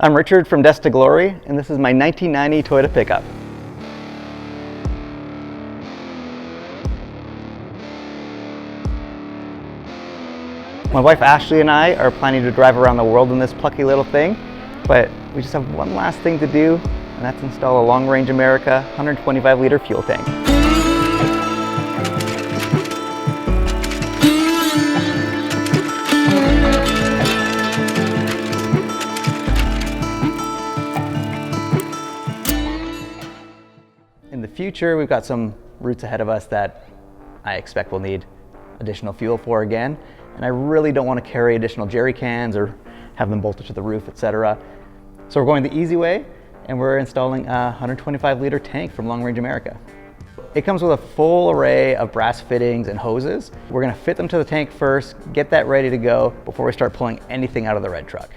I'm Richard from Dust to Glory, and this is my 1990 Toyota pickup. My wife Ashley and I are planning to drive around the world in this plucky little thing, but we just have one last thing to do, and that's install a Long Range America 125-liter fuel tank. In the future, we've got some routes ahead of us that I expect we'll need additional fuel for again, and I really don't want to carry additional jerry cans or have them bolted to the roof, etc. So we're going the easy way, and we're installing a 125-liter tank from Long Range America. It comes with a full array of brass fittings and hoses. We're going to fit them to the tank first, get that ready to go before we start pulling anything out of the red truck.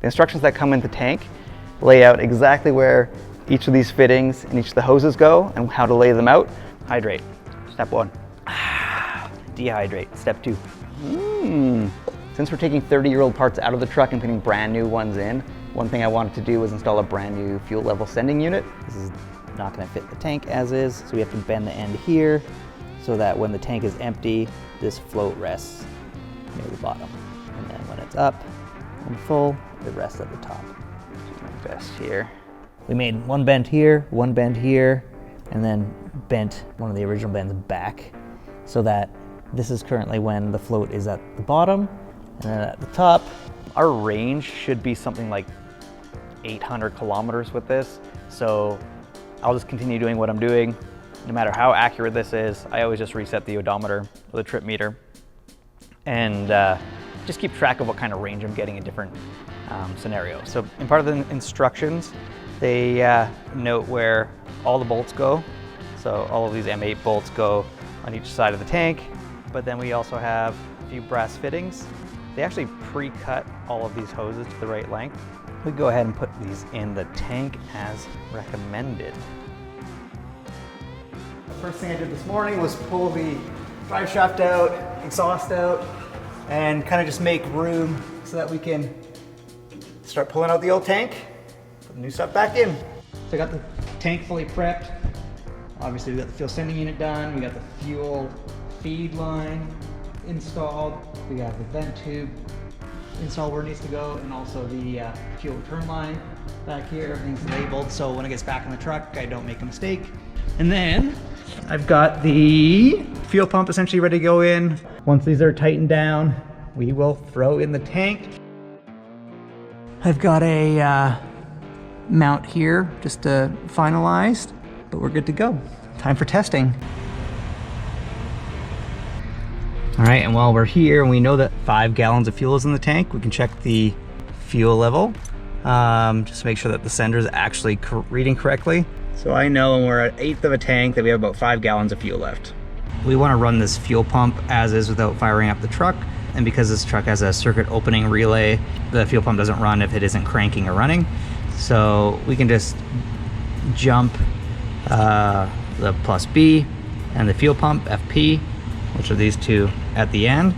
The instructions that come in the tank lay out exactly where each of these fittings and each of the hoses go and how to lay them out. Hydrate, step 1. Dehydrate, step 2. Since we're taking 30-year-old parts out of the truck and putting brand new ones in, one thing I wanted to do was install a brand new fuel level sending unit. This is not going to fit the tank as is, so we have to bend the end here so that when the tank is empty, this float rests near the bottom. And then when it's up and full, it rests at the top. Do my best here. We made one bend here, and then bent one of the original bends back so that this is currently when the float is at the bottom and then at the top. Our range should be something like 800 kilometers with this, so I'll just continue doing what I'm doing. No matter how accurate this is, I always just reset the odometer or the trip meter and just keep track of what kind of range I'm getting in different scenarios. So in part of the instructions, they note where all the bolts go. So all of these M8 bolts go on each side of the tank, but then we also have a few brass fittings. They actually pre-cut all of these hoses to the right length. We go ahead and put these in the tank as recommended. The first thing I did this morning was pull the drive shaft out, exhaust out, and kind of just make room so that we can start pulling out the old tank, put the new stuff back in. So I got the tank fully prepped. Obviously we got the fuel sending unit done, we got the fuel feed line installed, we got the vent tube installed where it needs to go, and also the fuel return line back here. Everything's labeled so when it gets back in the truck I don't make a mistake. And then I've got the fuel pump essentially ready to go in. Once these are tightened down, we will throw in the tank. I've got a mount here just finalized, but we're good to go. Time for testing. All right, and while we're here and we know that 5 gallons of fuel is in the tank, we can check the fuel level, just to make sure that the sender is actually reading correctly. So I know when we're at 1/8 of a tank that we have about 5 gallons of fuel left. We want to run this fuel pump as is without firing up the truck, and because this truck has a circuit opening relay, the fuel pump doesn't run if it isn't cranking or running. So we can just jump the plus B and the fuel pump, FP, which are these two at the end.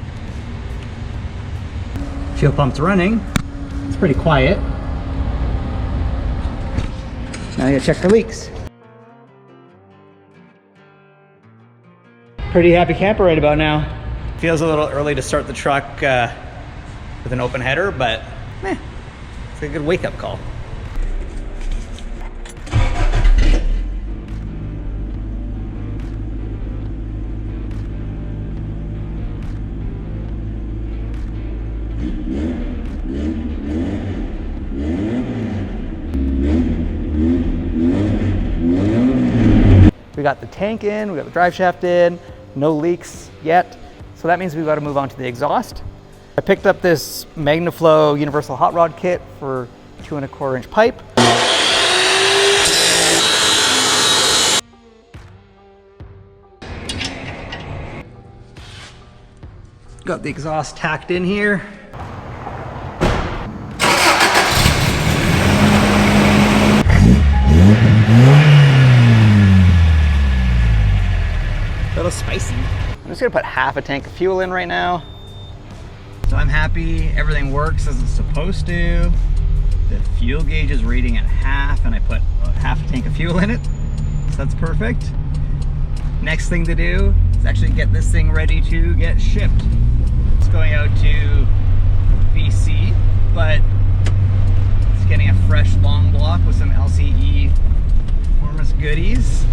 Fuel pump's running. It's pretty quiet. Now I gotta check for leaks. Pretty happy camper right about now. Feels a little early to start the truck with an open header, but it's a good wake-up call. We got the tank in, we got the drive shaft in, no leaks yet. So that means we've got to move on to the exhaust. I picked up this MagnaFlow universal hot rod kit for 2 1/4 inch pipe. Got the exhaust tacked in here. A little spicy. I'm just gonna put half a tank of fuel in right now. So I'm happy everything works as it's supposed to. The fuel gauge is reading at half, and I put half a tank of fuel in it, so that's perfect. Next thing to do is actually get this thing ready to get shipped. It's going out to BC, but it's getting a fresh long block with some LCE performance goodies.